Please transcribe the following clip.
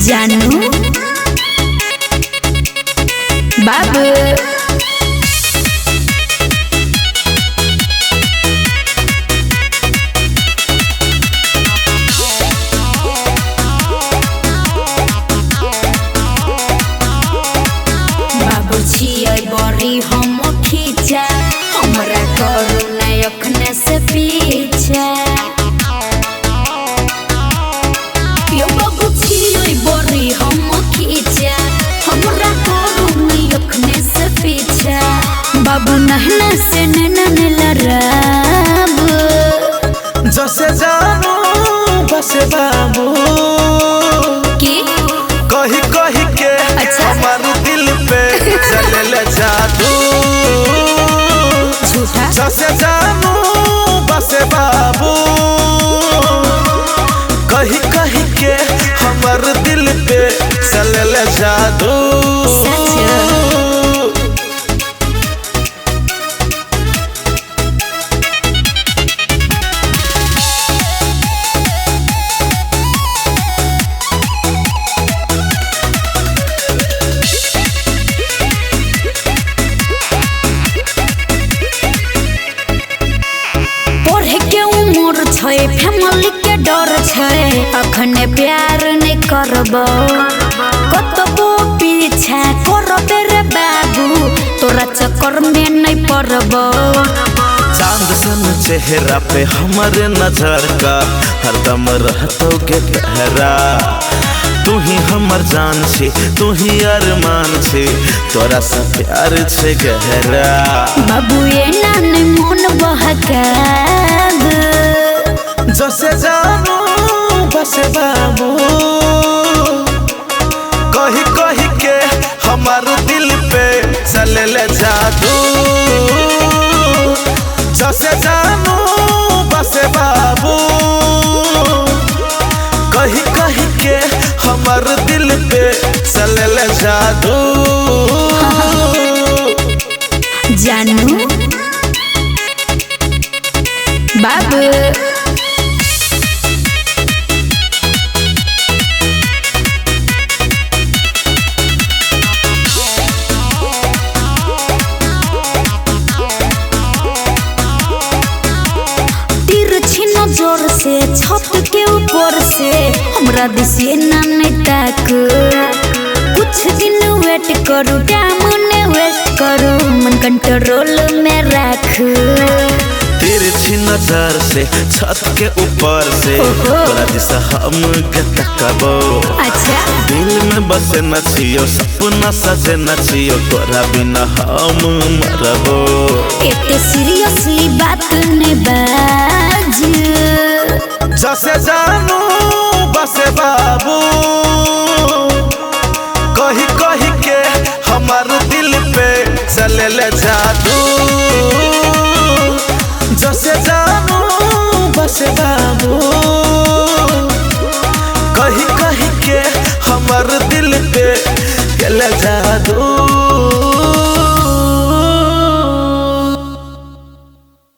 जानू बाबू बाबू छियै बड़ी हम खींचा हमरा करू नहीं अखने से पीछा यो बाबू छियै बड़ी हम खींचा हमरा करू नहीं अखने से पीछा बाबू नहना से नैनन लड़ाब जसे जानू बसे बाबू की कही कही के अच्छा। हमारे दिल पे चले जादू झूठा जसे जानू बसे बाबू कही कही के हमारे दिल पे चले जादू फैमिली के डर छै अखने प्यार नहीं करब कतबो पीछा करबे रे बाबू तोरा चक्कर में नहीं पड़ब चांद सन चेहरा पे हमारे नजर का हरदम रहतोगे पहरा तू ही हमर जान छे तू ही अरमान छे तोरा सा प्यार छे गहरा बाबू ये नानी मन बहकाब जसे जानू बसे बाबू कही कही के हमार दिल पे चले जादू जसे जानू बसे बाबू कही कही के हमार दिल पे चले जादू जानू बाबू जोर से छत के ऊपर से हमरा दिसे ना नहीं तक कुछ दिन वेट करू टाइम ने वेस्ट करू मन कंट्रोल में रख तेरे छी नजर से छत के ऊपर से तोरा दिशा हम तकबो अच्छा दिल में बसे न छियो सपना सजे न छियो तोरा बिना हम मरबो एते सीरियसली बात नहीं बाज जसे जानू बसे बाबू कही कही के हमार दिल पे चले जादू जसे जानू बसे बाबू